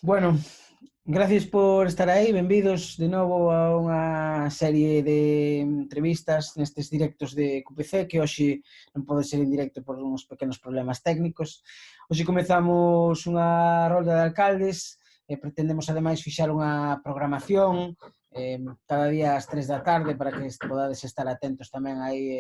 Bueno, gracias por estar aí, benvidos de novo a unha serie de entrevistas nestes directos de QPC, que hoxe non pode ser en directo por uns pequenos problemas técnicos. Hoxe comezamos unha rolda de alcaldes e pretendemos ademais fixar unha programación cada día ás 3 da tarde para que podades estar atentos tamén aí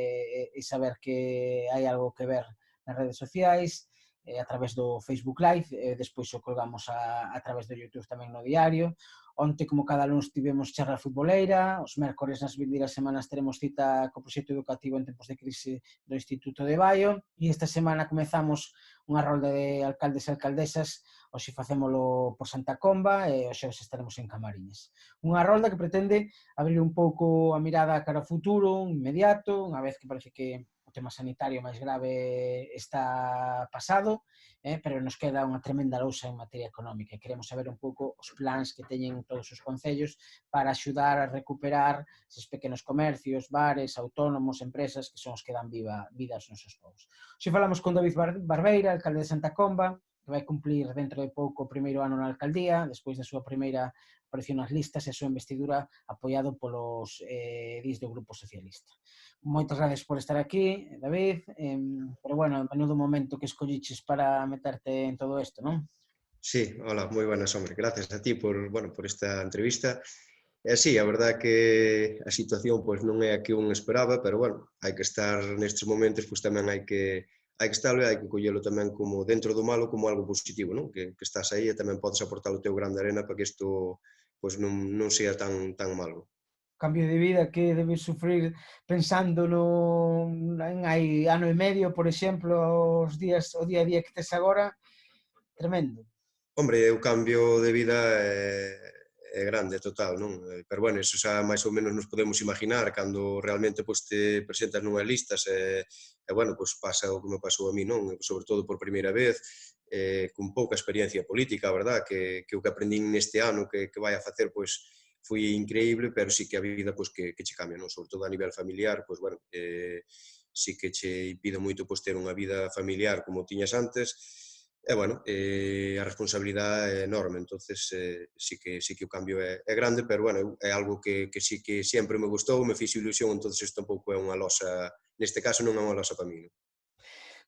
e saber que hai algo que ver nas redes sociais, a través do Facebook Live, despois o colgamos a través do YouTube tamén no diario. Onte, como cada lunes, tivemos charla futboleira, os mércores nas vindeiras semanas teremos cita co proxecto educativo en tempos de crise do Instituto de Baio, e esta semana comezamos unha rolda de alcaldes e alcaldesas, hoxe facémolo por Santa Comba e hoxe estaremos en Camariñas. Unha rolda que pretende abrir un pouco a mirada cara ao futuro, inmediato, unha vez que parece que o tema sanitario máis grave está pasado, pero nos queda unha tremenda lousa en materia económica e queremos saber un pouco os plans que teñen todos os concellos para axudar a recuperar eses pequenos comercios, bares, autónomos, empresas que son os que dan vida aos nosos povos. Xe falamos con David Barbeira, alcalde de Santa Comba, que vai cumplir dentro de pouco o primeiro ano na alcaldía, despois da súa primeira aparición nas listas e a súa investidura apoiado polos dis do Grupo Socialista. Moitas gracias por estar aquí, David, pero bueno, menudo momento que escolliches para meterte en todo isto, non? Sí, hola, moi buenas, hombre. Gracias a ti por esta entrevista. E sí, a verdad que a situación pois non é a que un esperaba, pero bueno, hai que estar nestes momentos, pois tamén hai que estarlo e hai que collelo tamén como dentro do malo como algo positivo, non? Que estás aí e tamén podes aportar o teu grande arena para que isto pois non sea tan malo. Cambio de vida que debes sufrir pensando en hai ano e medio, por exemplo, o día a día que tes agora, tremendo. Hombre, o cambio de vida é grande, total, non? Pero, bueno, eso xa máis ou menos nos podemos imaginar cando realmente pois, te presentas nunhas listas bueno, pois pasa o que me pasou a mí, non? Sobre todo por primeira vez, con pouca experiencia política, a verdad, que o que aprendín neste ano que vai a facer, pois, foi increíble, pero sí que a vida pois, que che cambia, non? Sobre todo a nivel familiar, pois, bueno, sí que che impide moito pois, ter unha vida familiar como tiñas antes. E, bueno, a responsabilidade é enorme, entonces sí que o cambio é grande, pero, bueno, é algo que sí que sempre me gustou, me fixo ilusión, entonces isto tampouco é unha losa, neste caso non é unha losa para mí.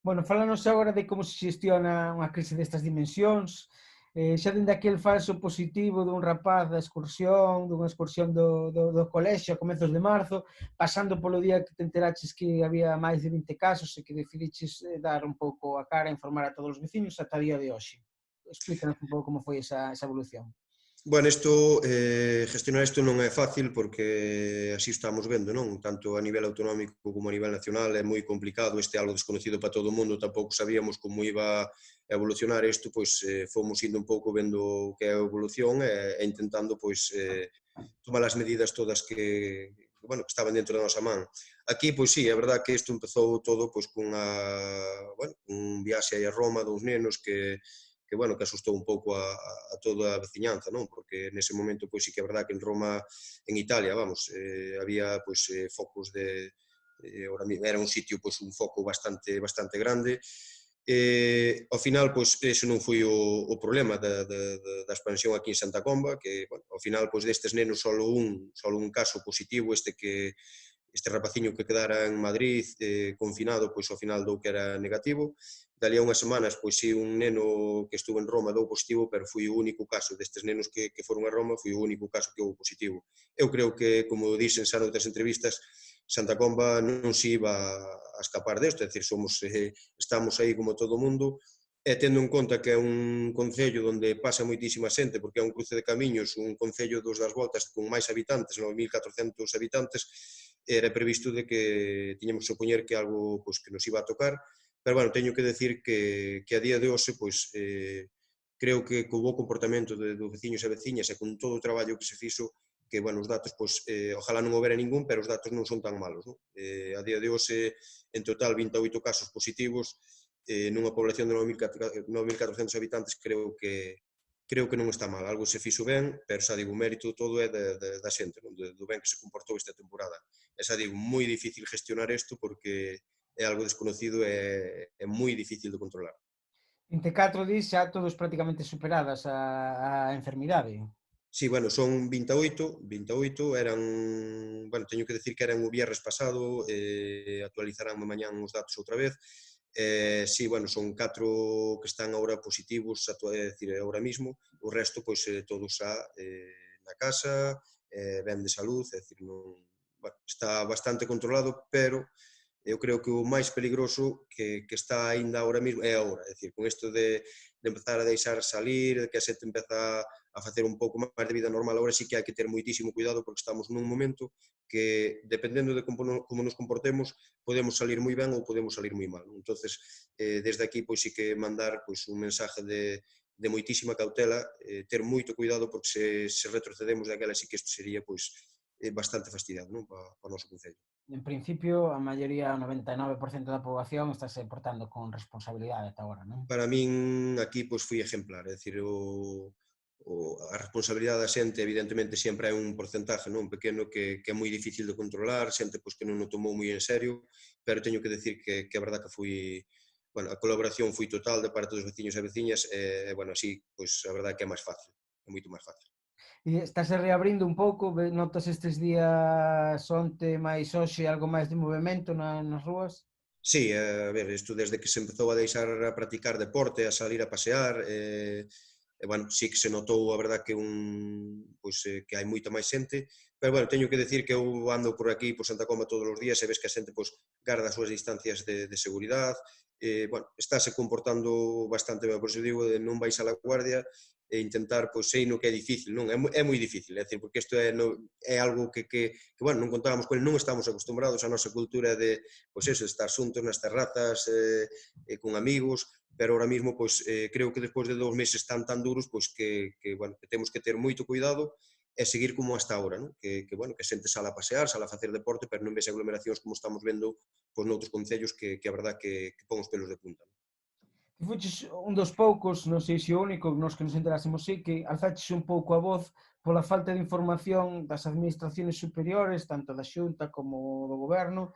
Bueno, fálanos agora de como se xestiona unha crise destas dimensións, xa dende aquel falso positivo dun rapaz dunha excursión do colexio a comezos de marzo, pasando polo día que te enteraches que había máis de 20 casos e que decidiches dar un pouco a cara, informar a todos os veciños ata o día de hoxe. Explícanos un pouco como foi esa evolución. Bueno, gestionar isto non é fácil porque así estamos vendo, non? Tanto a nivel autonómico como a nivel nacional é moi complicado, este é algo desconocido para todo o mundo, tampouco sabíamos como iba a evolucionar isto, pois fomos indo un pouco vendo o que é a evolución e intentando pois tomar as medidas todas bueno, que estaban dentro da nosa man. Aquí, pois sí, é verdad que isto empezou todo pois bueno, un viaxe aí a Roma dos nenos que bueno, que asustou un pouco a toda a veciñanza, non? Porque nese momento, pois sí que é verdad que en Roma, en Italia, vamos, había pois focos era un sitio, pois un foco bastante grande. Ao final, pois, ese non foi o problema da expansión aquí en Santa Comba, que, bueno, ao final, pois, destes nenos, solo un caso positivo, este rapaciño que quedara en Madrid confinado, pois ao final dou que era negativo. Dali a unhas semanas, pois si un neno que estuvo en Roma dou positivo, pero foi o único caso destes nenos que foron a Roma, foi o único caso que houve positivo. Eu creo que, como dixen xa noutras entrevistas, Santa Comba non se iba a escapar desto, é dicir, estamos aí como todo o mundo, e tendo en conta que é un concello onde pasa moitísima xente, porque é un cruce de camiños, un concello dos das Voltas con máis habitantes, 9.400 habitantes, era previsto de que tiñamos que supoñer que algo pois, que nos iba a tocar, pero, bueno, teño que decir que a día de hoxe, pois, creo que co bo comportamento dos veciños e veciñas e con todo o traballo que se fixo, que, bueno, os datos, pois, ojalá non houbera ningún, pero os datos non son tan malos, non? A día de hoxe, en total, 28 casos positivos, nunha población de 9.400 habitantes, creo que non está mal, algo se fixo ben, pero xa digo, o mérito todo é da xente, non? Do ben que se comportou esta temporada. E xa digo, moi difícil gestionar isto porque é algo desconocido e é moi difícil de controlar. 24 días xa todos prácticamente superadas a enfermidade. Sí, bueno, son 28, bueno, teño que decir que eran o vierres pasado, actualizaránme mañán os datos outra vez. Sí, bueno, son 4 que están agora positivos, decir, agora mismo, o resto, pois, todos xa na casa, ben de salud, é dicir, non, bueno, está bastante controlado, pero eu creo que o máis peligroso que está aínda agora mesmo é agora, é dicir, con isto de empezar a deixar salir, de que a xente empeza a facer un pouco máis de vida normal, agora sí que hai que ter moitísimo cuidado porque estamos nun momento que, dependendo de como nos comportemos, podemos salir moi ben ou podemos salir moi mal. Entonces, desde aquí, pois sí que mandar pois, un mensaje de moitísima cautela, ter moito cuidado porque se retrocedemos daquela sí que isto sería pois, bastante fastidiado, non? Para o noso concello. En principio, a maioría, o 99% da poboación estáse portando con responsabilidade ata agora, non? Para min, aquí, pois, fui exemplar, é dicir, a responsabilidade da xente, evidentemente, sempre hai un porcentaje non pequeno que é moi difícil de controlar, xente pois, que non o tomou moi en serio, pero teño que decir que a verdad que fui, bueno, a colaboración foi total de parte dos veciños e veciñas, e, bueno, así, pois, a verdad que é máis fácil, é moito máis fácil. E estáse reabrindo un pouco, notas estes días onte máis hoxe algo máis de movimento nas rúas? Sí, a ver, isto desde que se empezou a deixar a practicar deporte, a salir a pasear, bueno, sí que se notou a verdad que pois, que hai moita máis xente, pero bueno, teño que decir que eu ando por aquí, por Santa Comba todos os días e ves que a xente pois, garda as súas distancias de seguridade, bueno, estáse comportando bastante ben, por iso digo, de non baixar a guardia e intentar, pois, sei no que é difícil, non? É moi difícil, é dicir, porque isto é algo bueno, non contábamos con ele, non estamos acostumbrados á nosa cultura de, pois eso, estar xuntos nas terrazas, con amigos, pero ahora mismo, pois, creo que despois de 2 meses tan duros, pois bueno, que temos que ter moito cuidado e seguir como hasta ahora, non? Bueno, que a xente sala a pasear, sala a facer deporte, pero non vese aglomeracións como estamos vendo pois, noutros concellos que a verdad que pon os pelos de punta. Ti fuches un dos poucos, non sei se o único, nos que nos enterásemos sí, que alzaches un pouco a voz pola falta de información das administraciones superiores, tanto da Xunta como do Goberno,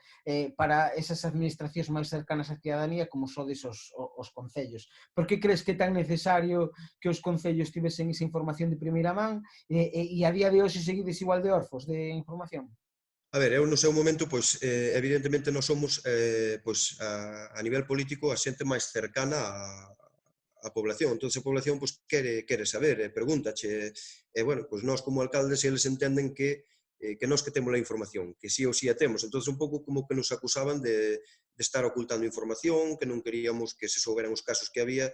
para esas administracións máis cercanas á cidadanía como sodes os concellos. Por que crees que é tan necesario que os concellos tivesen esa información de primeira man e a día de hoxe seguides igual de orfos de información? A ver, eu no seu momento, pois, evidentemente, nós somos, pois, a nivel político, a xente máis cercana á población. Entón, a población, pois, quere saber, pregúntache, e, bueno, pois, nós como alcaldes, eles entenden que nós que temos a información, que sí ou sí a temos. Entón, un pouco como que nos acusaban de estar ocultando información, que non queríamos que se souberan os casos que había,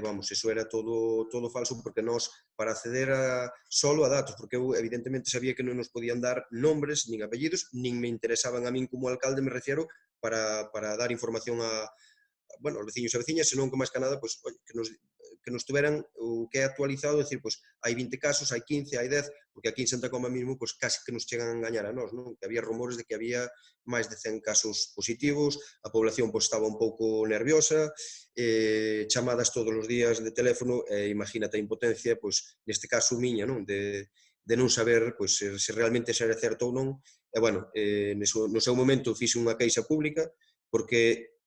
vamos, eso era todo falso, porque nós, para acceder solo a datos, porque eu evidentemente sabía que non nos podían dar nombres, nin apellidos, nin me interesaban a min como alcalde, me refiero, para dar información bueno, os veciños e veciñas, senón que máis que nada, pois, oye, que nos tuveran o que é actualizado, decir, pois, hai 20 casos, hai 15, hai 10, porque aquí en Santa Coma mesmo, pois, casi que nos chegan a engañar a nós, non? Que había rumores de que había máis de 100 casos positivos, a población, pois, estaba un pouco nerviosa, chamadas todos os días de teléfono, imagínate a impotencia, pois, neste caso miña, non? De non saber, pois, se realmente xa era certo ou non, e, bueno, no seu momento fixe unha queixa pública, porque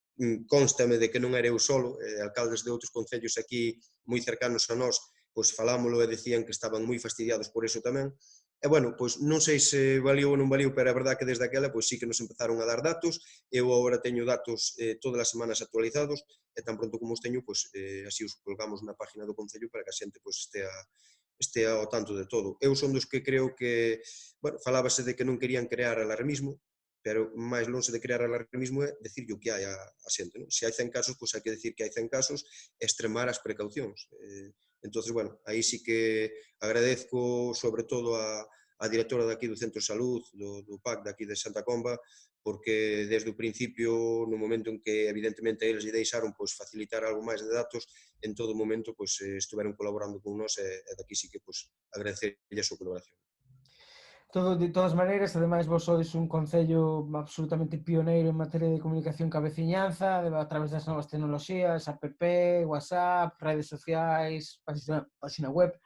constame de que non era eu solo, alcaldes de outros concellos aquí moi cercanos a nós, pois falámolo e decían que estaban moi fastidiados por eso tamén. E, bueno, pois non sei se valiou ou non valiou, pero a verdad que desde aquela pois sí que nos empezaron a dar datos, eu agora teño datos todas as semanas actualizados, e tan pronto como os teño, pois así os colgamos na página do Concello para que a xente pois estea ao tanto de todo. Eu son dos que creo que, bueno, falábase de que non querían crear alarmismo, pero máis longe de crear alarmismo é decir o que hai a xente. Non? Se hai 100 casos, pois hai que decir que hai 100 casos e extremar as precaucións. Entón, bueno, aí sí que agradezco sobre todo a directora daqui do Centro de Salud, do PAC daqui de Santa Comba, porque desde o principio, no momento en que evidentemente eles lle deixaron pois, facilitar algo máis de datos, en todo momento pois, estiveron colaborando con nós e daqui sí que pois, agradecerlle a súa colaboración. De todas maneiras, ademais, vos sois un concello absolutamente pioneiro en materia de comunicación ca veciñanza, a través das novas tecnoloxías, app, WhatsApp, redes sociais, página web,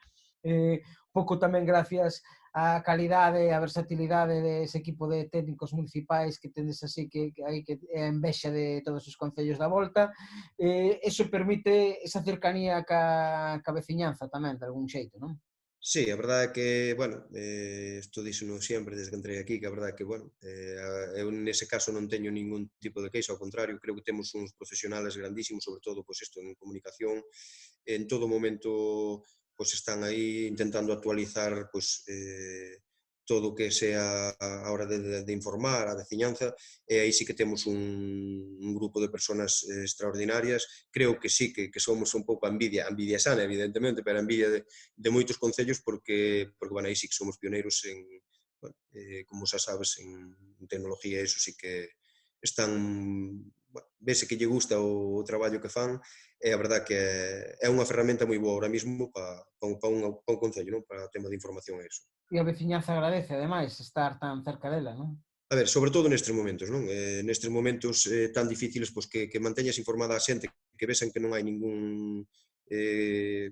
pouco tamén gracias a calidade, a versatilidade dese equipo de técnicos municipais que tendes así que é a envexa de todos os concellos da volta. Eso permite esa cercanía ca veciñanza tamén, de algún xeito, non? Sí, a verdade é que, bueno, isto díxeno sempre desde que entrei aquí, que a verdade é que, bueno, eu nese caso non teño ningún tipo de queixo, ao contrario, creo que temos uns profesionales grandísimos, sobre todo, pois isto, en comunicación, en todo momento, pois están aí intentando actualizar, pois, todo o que sea a hora de informar a veciñanza, e aí sí que temos un grupo de personas extraordinarias. Creo que sí, que somos un pouco a envidia sana, evidentemente, pero a envidia de moitos concellos porque bueno, aí sí que somos pioneiros en, bueno, como xa sabes, en tecnología, eso sí que están, bueno, vese que lle gusta o traballo que fan, e a verdad que é unha ferramenta moi boa ahora mesmo para un concello, non? Para o tema de información e eso. E a veciñanza agradece, ademais, estar tan cerca dela, non? A ver, sobre todo nestes momentos, non? Nestes momentos tan difíciles, pois que manteñas informada a xente, que vesen que non hai ningún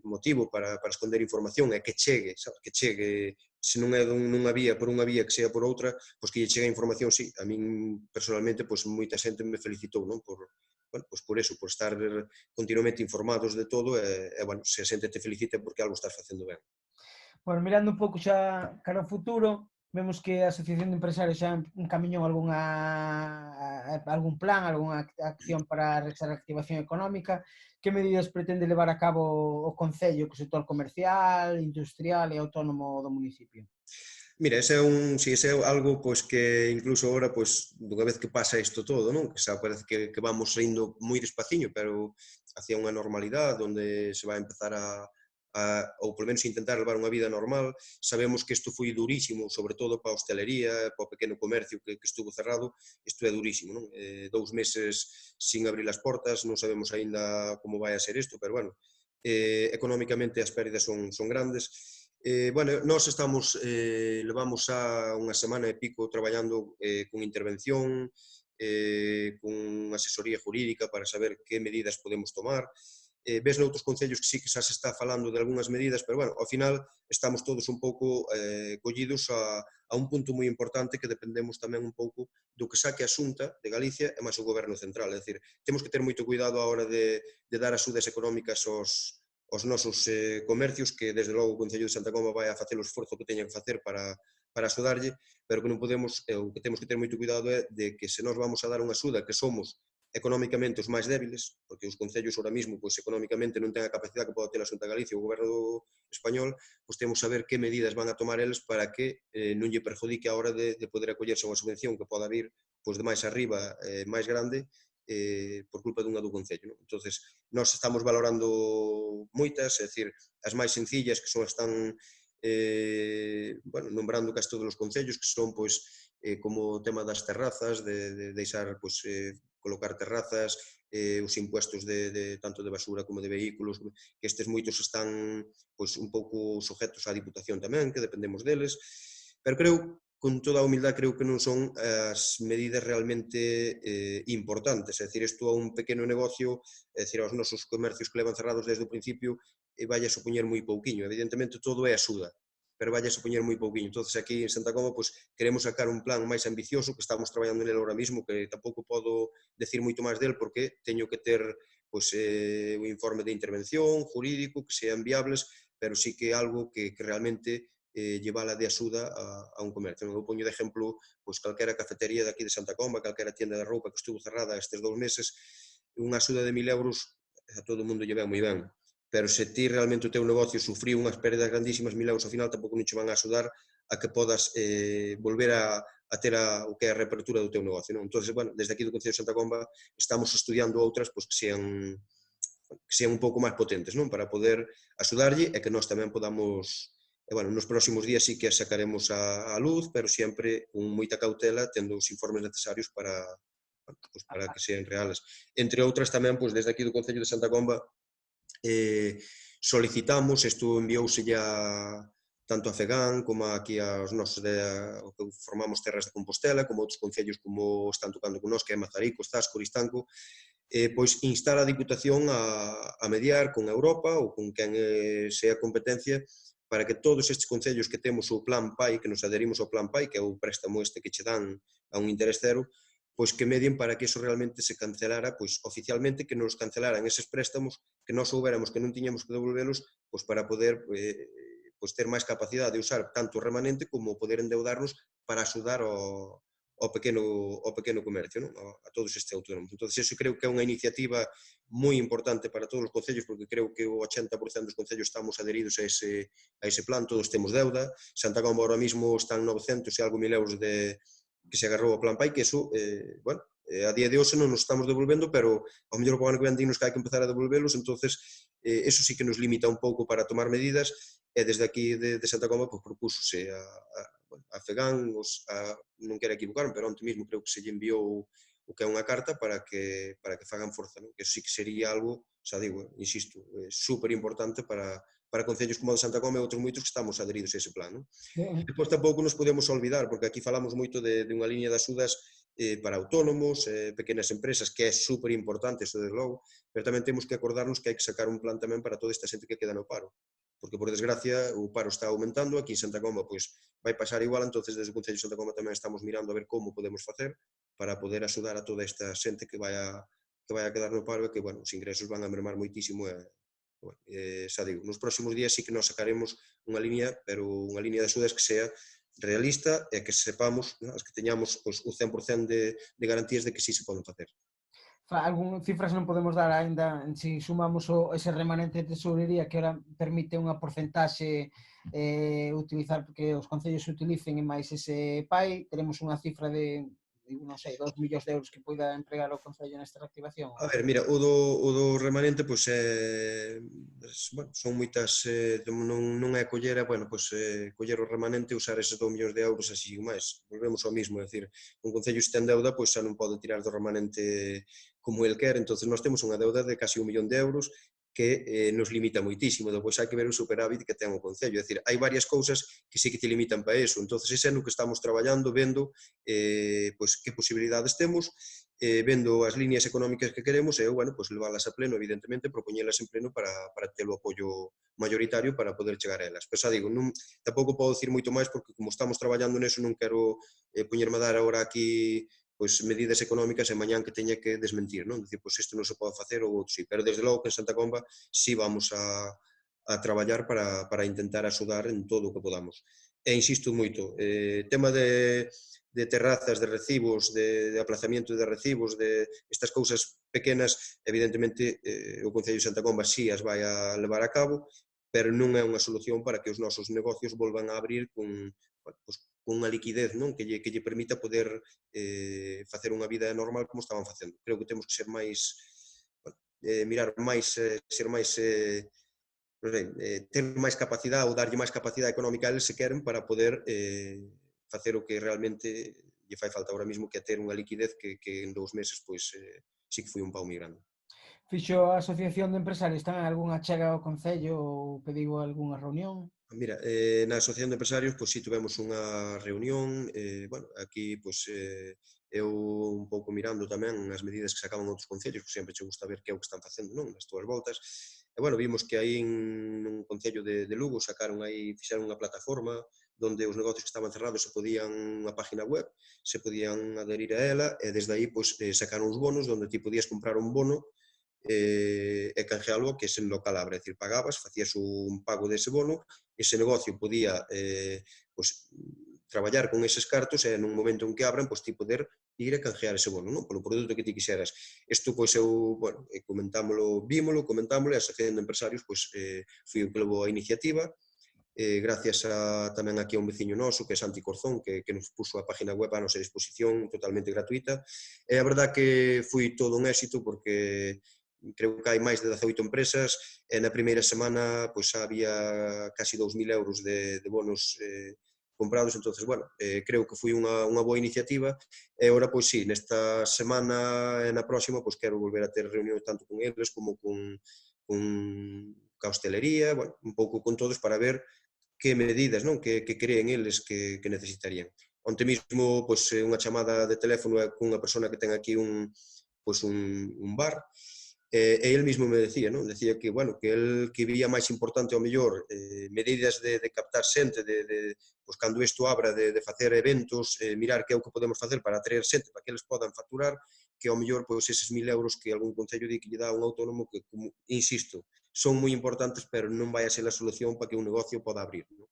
motivo para esconder información e que chegue, sabes? Que chegue, se non é nunha vía, por unha vía que sea por outra, pois que lle chegue a información, sí. A min, personalmente, pois moita xente me felicitou, non? Bueno, pois por eso, por estar continuamente informados de todo e bueno, se a xente te felicita porque algo estás facendo ben. Bueno, mirando un pouco xa cara ao futuro, vemos que a Asociación de Empresarios xa encamiñou algún plan, algunha acción para a reactivación económica. Que medidas pretende levar a cabo o Concello co sector comercial, industrial e autónomo do municipio? Mira, ese é algo pois que incluso agora, pois, dunha vez que pasa isto todo, non? Que xa parece que vamos indo moi despaciño, pero hacia unha normalidade onde se vai empezar ou polo menos intentar levar unha vida normal. Sabemos que isto foi durísimo, sobre todo para a hostelería, para o pequeno comercio que estuvo cerrado. Isto é durísimo, non? 2 meses sin abrir as portas, non sabemos aínda como vai a ser isto, pero bueno, económicamente as pérdidas son grandes. Bueno, nós levamos xa unha semana e pico traballando con intervención, con asesoría jurídica para saber que medidas podemos tomar. Ves noutros concellos que sí que xa se está falando de algunhas medidas, pero bueno, ao final estamos todos un pouco collidos a un punto moi importante que dependemos tamén un pouco do que saque a Xunta de Galicia e máis o Goberno Central. É dicir, temos que ter moito cuidado a hora de dar axudas económicas aos nosos comercios, que desde logo o Concello de Santa Comba vai a facer o esforzo que teña que facer para axudarlle, pero que non podemos, o que temos que ter moito cuidado é de que se nós vamos a dar unha axuda que somos económicamente os máis débiles, porque os concellos ahora mesmo pois, económicamente non ten a capacidade que pode ter a Xunta de Galicia ou o Goberno español, pois temos que saber que medidas van a tomar eles para que non lle perjudique a hora de poder acollerse a unha subvención que poda vir pois, de máis arriba, máis grande, por culpa dunha do Concello. Non? Entón, nós estamos valorando moitas, é dicir, as máis sencillas, que son están bueno, nombrando casi todos os concellos, que son pois, como o tema das terrazas, de deixar, pois, colocar terrazas, os impuestos tanto de basura como de vehículos, que estes moitos están pois, un pouco sujetos á Diputación tamén, que dependemos deles, pero creo con toda a humildade, creo que non son as medidas realmente importantes. É dicir, isto a un pequeno negocio, é dicir, aos nosos comercios que levan cerrados desde o principio, vai a supoñer moi pouquiño. Evidentemente, todo é axuda, pero vai a supoñer moi pouquiño. Entón, aquí en Santa Comba, pues, queremos sacar un plan máis ambicioso, que estamos traballando nele ahora mismo, que tampouco podo decir moito máis del, porque teño que ter pues, un informe de intervención jurídico, que sean viables, pero sí que é algo que realmente llevala de axuda a un comercio. Eu poño de exemplo pois, calquera cafetería de aquí de Santa Comba, calquera tienda de roupa que estuvo cerrada estes 2 meses, unha axuda de 1.000 euros a todo o mundo lle ven moi ben. Pero se ti realmente o teu negocio sufriu unhas pérdidas grandísimas, 1.000 euros ao final tampouco non che van a axudar a que podas volver a ter o que é a reapertura do teu negocio. Non? Entón, bueno, desde aquí do Concello de Santa Comba estamos estudiando outras pois, que sean un pouco máis potentes, non? Para poder axudarlle e que nós tamén podamos. E, bueno, nos próximos días sí que as sacaremos á luz, pero sempre con moita cautela, tendo os informes necesarios para que sean reales. Entre outras tamén, pois, desde aquí do Concello de Santa Comba, solicitamos, isto enviouse ya tanto a FEGAN como aquí aos nosos que formamos Terras de Compostela, como outros concellos como están tocando con nós, que é Mazarico, Zasco, Oristanco, pois instar a Diputación a mediar con Europa ou con quen sea competencia para que todos estes concellos que temos o Plan PAI, que nos adherimos ao Plan PAI, que é o préstamo este que che dan a un interés cero, pois que medien para que eso realmente se cancelara, pois oficialmente que nos cancelaran eses préstamos, que nós soubéramos que non tiñamos que devolvelos, pois para poder pois ter máis capacidade de usar tanto o remanente como poder endeudarnos para axudar ao pequeno comercio, non? A todos estes autónomos. Entón, eso creo que é unha iniciativa moi importante para todos os concellos, porque creo que o 80% dos concellos estamos adheridos a ese plan, todos temos deuda. Santa Comba ahora mismo están 900 e algo mil euros que se agarrou ao Plan PAI, que eso, bueno, a día de hoxe non nos estamos devolvendo, pero ao mellor o ano que ven dinos que hai que empezar a devolvelos, entonces eso sí que nos limita un pouco para tomar medidas, e desde aquí de Santa Comba pues, propúsose a FEGAN, non quero equivocarme, pero onte mesmo creo que se lle enviou o que é unha carta para que fagan forza, non? Que sí que sería algo, xa digo, insisto, super importante para concellos como o de Santa Comba e outros moitos que estamos adheridos a ese plan, non? Depois tampouco nos podemos olvidar, porque aquí falamos moito de unha liña de axudas para autónomos, pequenas empresas, que é super importante, eso desde logo, pero tamén temos que acordarnos que hai que sacar un plan tamén para toda esta xente que queda no paro, porque por desgracia o paro está aumentando, aquí en Santa Comba pois vai pasar igual, entonces desde o Concello de Santa Comba tamén estamos mirando a ver como podemos facer para poder axudar a toda esta xente que vai a quedar no paro e que, bueno, os ingresos van a mermar moitísimo e, bueno, xa digo, nos próximos días sí que nos sacaremos unha liña, pero unha liña de axudas que sea realista e que sepamos, as que teñamos pues, o 100% de garantías de que sí se poden facer. Algún cifras non podemos dar aínda, se sumamos ese remanente de tesorería que ahora permite unha porcentaxe utilizar, que os concellos utilicen e máis ese PAI, teremos unha cifra de, non sei, 2 millóns de euros que poida empregar o concello nesta reactivación? A ver, mira, o do remanente, pois, bueno, son moitas, non é collera, bueno, pois, coller o remanente e usar eses 2 millóns de euros así máis. Volvemos ao mismo, é dicir, un concello se ten deuda, pois xa non pode tirar do remanente como el quer, entonces nós temos unha deuda de casi 1 millón de euros que nos limita moitísimo, depois hai que ver o superávit que ten o Concello, é dicir, hai varias cousas que sí que te limitan para eso, entonces ese é no que estamos traballando, vendo pois, que posibilidades temos, vendo as líneas económicas que queremos e, bueno, pois leválas a pleno, evidentemente, propoñelas en pleno para ter o apoio mayoritario para poder chegar a elas. Pero xa digo, tampouco podo dicir moito máis porque como estamos traballando neso non quero poñerme a dar agora aquí pois medidas económicas e mañán que teña que desmentir, non? Dicir, pois isto non se pode facer ou outro sí, pero desde logo que en Santa Comba sí vamos a traballar para intentar axudar en todo o que podamos. E insisto moito, tema de terrazas, de recibos, de aplazamiento de recibos, de estas cousas pequenas, evidentemente o Concello de Santa Comba sí as vai a levar a cabo, pero non é unha solución para que os nosos negocios volvan a abrir con unha liquidez, non? Que lle permita poder facer unha vida normal como estaban facendo. Creo que temos que ser máis, mirar máis, ser máis, non sei, ter máis capacidade ou darlle máis capacidade económica a eles se queren para poder facer o que realmente lle fai falta ahora mismo, que é ter unha liquidez que en 2 meses, pois, sí que foi un pau moi grande. Fixo a Asociación de Empresarios tamén algunha chega ao Concello ou pediu algunha reunión? Mira, na Asociación de Empresarios, pois, si tivemos unha reunión, bueno, aquí, pois, eu un pouco mirando tamén as medidas que sacaban outros concellos, que sempre che gusta ver que é o que están facendo, non? Nas túas voltas. E, bueno, vimos que aí nun concello de Lugo fixeron unha plataforma onde os negocios que estaban cerrados se podían, unha página web, se podían adherir a ela, e desde aí, pois, sacaron uns bonos onde ti podías comprar un bono e canjealo que ese local abre, é dicir, pagabas, facías un pago dese bono, ese negocio podía pois, traballar con eses cartos e nun momento en que abran, pois ti poder ir a canjear ese bono, non? Polo produto que ti quixeras. Isto, pois, eu, bueno, comentámolo, e a Asociación de Empresarios, pois, foi o que levou a iniciativa, gracias tamén aquí a un veciño noso, que é Santi Corzón, que nos puso a página web a nosa disposición totalmente gratuita, e a verdad que foi todo un éxito porque creo que hai máis de 18 empresas e na primeira semana pois había casi 2.000 euros de bonos comprados, entonces, bueno, creo que foi unha boa iniciativa e agora, pois sí, nesta semana e na próxima, pois quero volver a ter reunións tanto con eles como con a hostelería, bueno, un pouco con todos para ver que medidas, non, que creen eles que necesitarían. Onte mesmo, pois, unha chamada de teléfono cunha persona que ten aquí un bar, E el mesmo me decía, non? Decía que, bueno, que el que vía máis importante ao mellor medidas de captar xente, pois cando isto abra, de facer eventos, mirar que é o que podemos facer para atraer xente, para que eles podan facturar, que ao mellor pois eses 1000 euros que algún concello di que lle dá un autónomo que, como, insisto, son moi importantes, pero non vai a ser a solución para que un negocio poda abrir, non?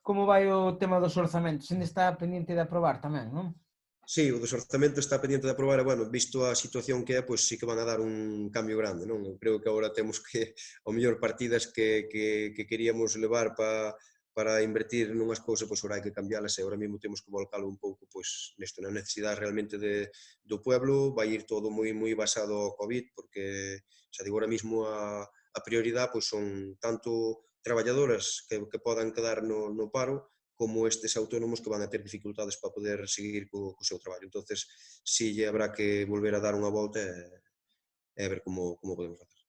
Como vai o tema dos orzamentos? Ainda está pendiente de aprobar tamén, non? Sí, o dos orzamentos está pendiente de aprobar e, bueno, visto a situación que é, pois sí que van a dar un cambio grande, non? Eu creo que agora temos que, ao mellor, partidas que queríamos levar para invertir nunhas cousas, pois agora hai que cambiálas e agora mesmo temos que volcalo un pouco, pois, nesto, na necesidade realmente do pueblo, vai ir todo moi basado ao COVID, porque, xa digo, ahora mesmo a prioridade, pois son tanto traballadoras que podan quedar no paro, como estes autónomos que van a ter dificultades para poder seguir co seu traballo. Entonces, si lle habrá que volver a dar unha volta e ver como podemos facer.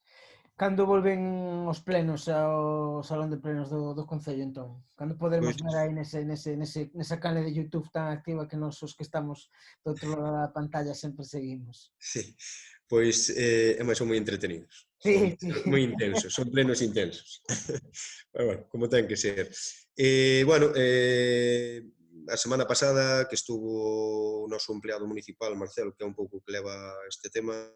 Cando volven os plenos ao salón de plenos do Concello, entón? Cando poderemos Pois, ver aí nesa canle de YouTube tan activa que nós os que estamos do outro lado da pantalla sempre seguimos? sí, pois, máis son moi entretenidos. Son Sí, sí. moi intensos, son plenos intensos. Pero, bueno, como ten que ser. Bueno, a semana pasada que estuvo o noso empleado municipal, Marcelo, que é un pouco que leva este tema,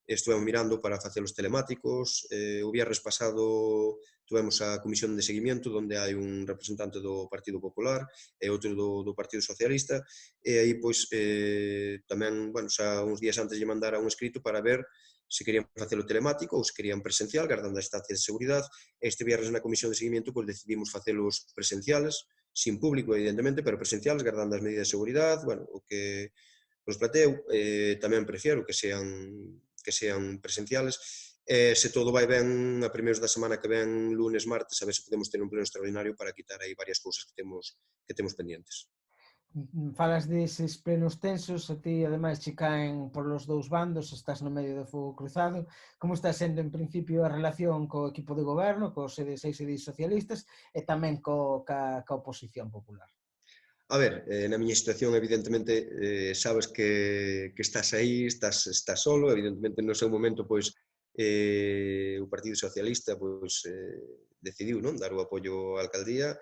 estuvemos mirando para facer os telemáticos. O viernes pasado tuvemos a comisión de seguimiento, onde hai un representante do Partido Popular e outro do Partido Socialista, e aí, pois, tamén, bueno, xa uns días antes lle mandara un escrito para ver se querían facelo telemático ou se querían presencial, gardando a distancia de seguridade. Este viernes na comisión de seguimiento, pois, decidimos facelos presenciales, sin público, evidentemente, pero presenciales, gardando as medidas de seguridade, bueno, o que nos plateu. Tamén prefiero que sean presenciales. Se todo vai ben, a primeiros da semana que ven, lunes, martes, a ver se podemos ter un pleno extraordinario para quitar aí varias cousas que temos pendientes. Falas deses plenos tensos, a ti ademais che caen por los dous bandos, estás no medio do fogo cruzado. Como está sendo en principio a relación co equipo de goberno, cos seis edis socialistas e tamén ca oposición popular? A ver, na miña situación, evidentemente, sabes que estás aí, estás solo, evidentemente no seu momento, pois, o Partido Socialista, pois, decidiu, non, dar o apoio á alcaldía,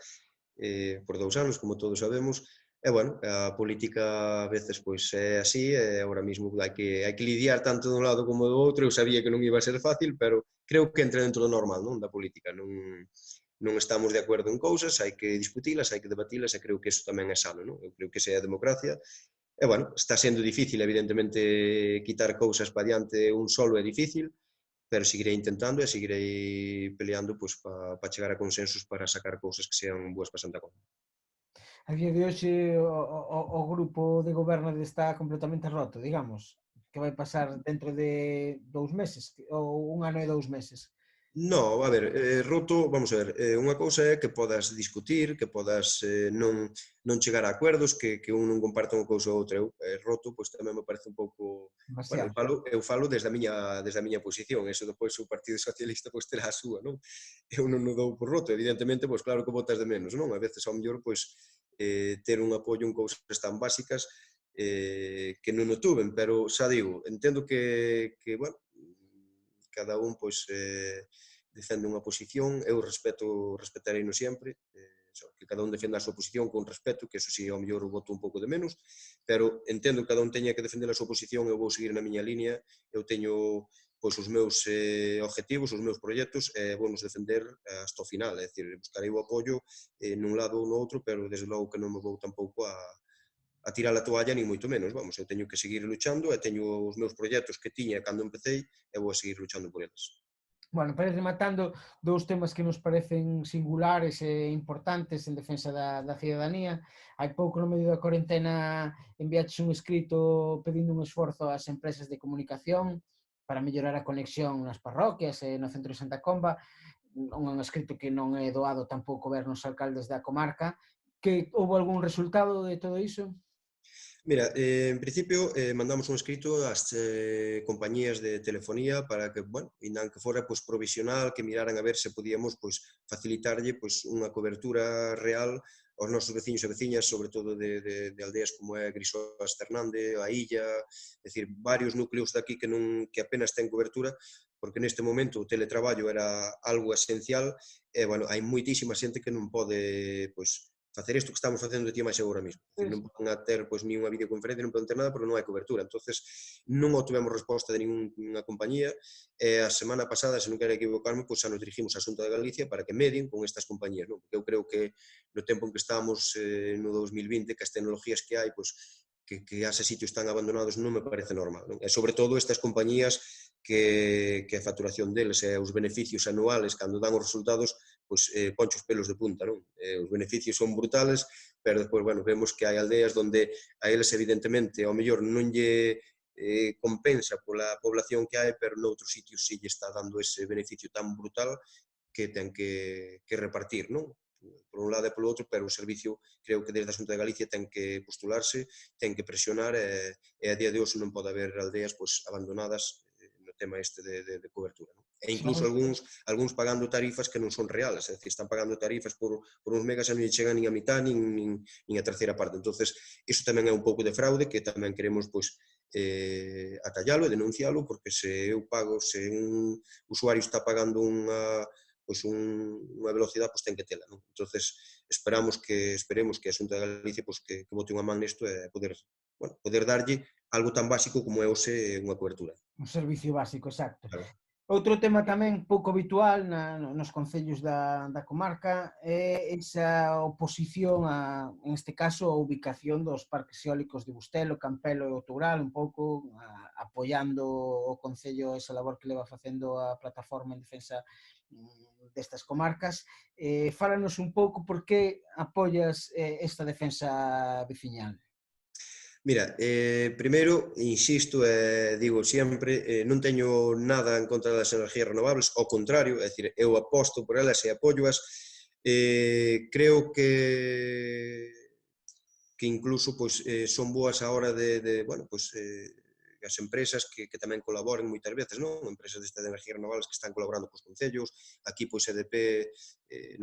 por 2 anos, como todos sabemos, e, bueno, a política a veces, pois, é así, e agora mesmo hai que lidiar tanto dun lado como do outro. Eu sabía que non iba a ser fácil, pero creo que entra dentro do normal, non, da política. Non estamos de acordo en cousas, hai que discutilas, hai que debatilas, e creo que iso tamén é sano, non? Eu creo que esa é a democracia. E, bueno, está sendo difícil, evidentemente, quitar cousas para diante un solo é difícil, pero seguirei intentando e seguirei peleando, pois, para chegar a consensos para sacar cousas que sean boas para Santa Comba. A día de hoxe o grupo de goberno está completamente roto, digamos, que vai pasar dentro de 2 meses ou 1 ano e 2 meses. No, a ver, roto, vamos a ver, unha cousa é que podas discutir, que podas non chegar a acuerdos, que un non comparta unha cousa ou outra. Eu, roto, pois tamén me parece un pouco... Bueno, Demasiado. eu falo desde a miña posición, eso depois o Partido Socialista pois terá a súa, non? Eu non o dou por roto, evidentemente, pois claro que botas de menos, non? A veces, ao mellor, pois, ter un apoio en cousas tan básicas que non o tuven, pero xa digo, entendo bueno, cada un, pois, defende unha posición, eu respetarei no sempre, que cada un defenda a súa posición con respeto, que eso si ao mellor o voto un pouco de menos, pero entendo que cada un teña que defender a súa posición, eu vou seguir na miña línea, eu teño, pois, os meus objetivos, os meus proxectos, e vou nos defender hasta o final, é dicir, buscarei o apoio nun lado ou no outro, pero desde logo que non me vou tampouco a tirar a toalla, ni moito menos, vamos, eu teño que seguir luchando, e teño os meus proxectos que tiña cando empecéi, e vou a seguir luchando por eles. Bueno, para ir rematando, dous temas que nos parecen singulares e importantes en defensa da cidadanía. Hai pouco, no medio da cuarentena, enviaches un escrito pedindo un esforzo ás empresas de comunicación para mellorar a conexión nas parroquias e no centro de Santa Comba. Un escrito que non é doado tampouco ver nos alcaldes da comarca. Que houve algún resultado de todo iso? Mira, en principio mandamos un escrito ás compañías de telefonía para que, bueno, indan que fora pois, provisional, que miraran a ver se podíamos pois, facilitarlle pois, unha cobertura real aos nosos veciños e veciñas, sobre todo de aldeas como é Grisoas Ternande, a Illa, é dicir, varios núcleos daqui que apenas ten cobertura, porque neste momento o teletraballo era algo esencial e, bueno, hai moitísima xente que non pode, pois, facer isto que estamos facendo ti máis agora mesmo. Non poden ter pois, ni unha videoconferencia, non poden ter nada porque non hai cobertura. Entonces non obtivemos resposta de ninguna compañía e a semana pasada, se non quero equivocarme, pois xa nos dirigimos á Xunta de Galicia para que medien con estas compañías, non? Porque eu creo que no tempo en que estamos no 2020, que as tecnologías que hai, pois, que ase sitios están abandonados non me parece normal, non? E sobre todo estas compañías que a facturación deles e os beneficios anuales, cando dan os resultados, pois ponche os pelos de punta, non? Os beneficios son brutales, pero despois, bueno, vemos que hai aldeas onde a eles evidentemente ao mellor non lle compensa pola población que hai, pero noutros sitios sí lle está dando ese beneficio tan brutal que ten que repartir, non? Por un lado e polo outro, pero o servicio creo que desde a Xunta de Galicia ten que postularse, ten que presionar e a día de hoxe non pode haber aldeas pois, abandonadas no tema este de cobertura. Non? E incluso algúns pagando tarifas que non son reales, é dicir, están pagando tarifas por uns megas e non chegan nin a mitad nin a terceira parte. Entonces, iso tamén é un pouco de fraude que tamén queremos pois, atallalo e denuncialo, porque se eu pago, se un usuario está pagando unha velocidade, pois ten que tela, non? Entonces, esperemos que a Xunta de Galicia pois, que bote unha man nisto e poder darlle algo tan básico como é hoxe unha cobertura. Un servicio básico, exacto. Claro. Outro tema tamén pouco habitual nos concellos da comarca é esa oposición, en este caso, a ubicación dos parques eólicos de Bustelo, Campelo e Outoural, un pouco apoiando o concello esa labor que leva facendo a plataforma en defensa destas comarcas. Fálanos un pouco por que apoias esta defensa veciñal. Mira, primeiro, insisto e digo sempre, non teño nada en contra das energías renovables, ao contrario, é dicir, eu aposto por elas e apóyoas. Creo que incluso pois, son boas a hora de as empresas que tamén colaboren moitas veces, non? Empresas desta de energías renovables que están colaborando cos concellos. Aquí, pois, EDP,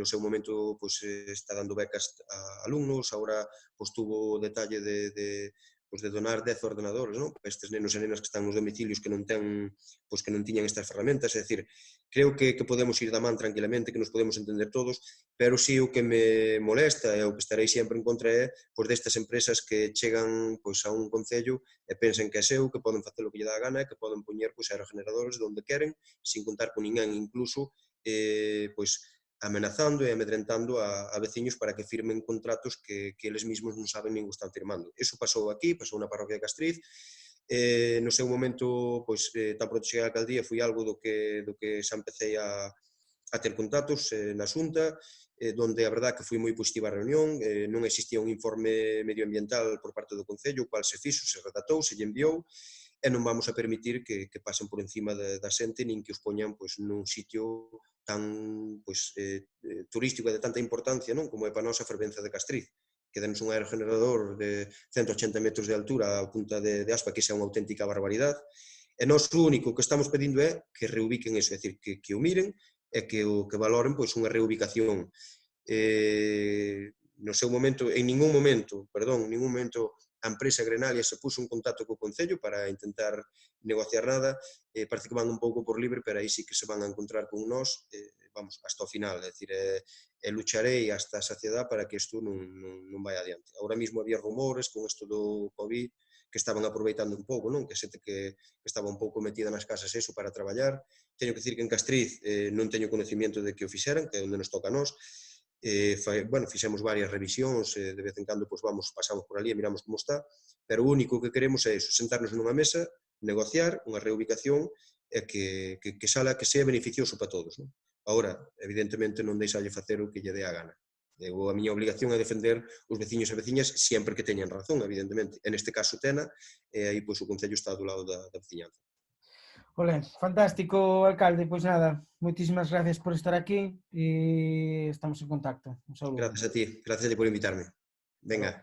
no seu momento, pois, está dando becas a alumnos. Agora, pois, tuvo o detalle de donar 10 ordenadores, non? Para estes nenos e nenas que están nos domicilios que non tiñan estas ferramentas. É dicir, creo que podemos ir da man tranquilamente, que nos podemos entender todos, pero si o que me molesta e o que estarei sempre en contra é pois, destas empresas que chegan pois, a un concello e pensen que é seu, que poden facer o que lle dá a gana e que poden poñer pois, aerogeneradores donde queren, sin contar con ninguén, incluso pois, amenazando e amedrentando a veciños para que firmen contratos que eles mesmos non saben nin o están firmando. Iso pasou aquí, pasou na parroquia de Castriz. No seu momento, pois, tan pronto cheguei á alcaldía, foi algo do que xa empecé a ter contactos na Xunta, donde a verdad que foi moi positiva a reunión, non existía un informe medioambiental por parte do Concello, o cual se fixo, se redactou, se lle enviou, e non vamos a permitir que pasen por encima da xente nin que os poñan pois, nun sitio tan turístico e de tanta importancia, non? Como é para nós a Fervenza de Castriz, que denos un aerogenerador de 180 metros de altura a punta de Aspa, que xa é unha auténtica barbaridade, e nós o único que estamos pedindo é que reubiquen eso, é dicir, que o miren e que valoren pois, unha reubicación. No seu momento, en ningún momento, a empresa Grenalia se puso en contacto co Concello para intentar negociar nada, parece que van un pouco por libre, pero aí sí que se van a encontrar con nós, vamos, hasta o final, é dicir, lucharei hasta a saciedade para que isto non vai adiante. Agora mesmo había rumores con isto do COVID, que estaban aproveitando un pouco, non? Que xente que estaba un pouco metida nas casas eso para traballar. Teño que dicir que en Castriz non teño conocimiento de que o fixeran, que é onde nos toca a nós. Fixemos varias revisións, de vez en cando pasamos por ali e miramos como está, pero o único que queremos é eso, sentarnos nunha mesa, negociar unha reubicación e que sea beneficioso para todos, non? Agora, evidentemente, non deixalle facer o que lle dé a gana. A miña obligación é defender os veciños e veciñas sempre que teñan razón, evidentemente. En este caso tena, e aí pois, o Concello está do lado da veciñanza. Olé, fantástico, alcalde. Pois nada, moitísimas gracias por estar aquí e estamos en contacto. Un saludo. Gracias a ti por invitarme. Venga.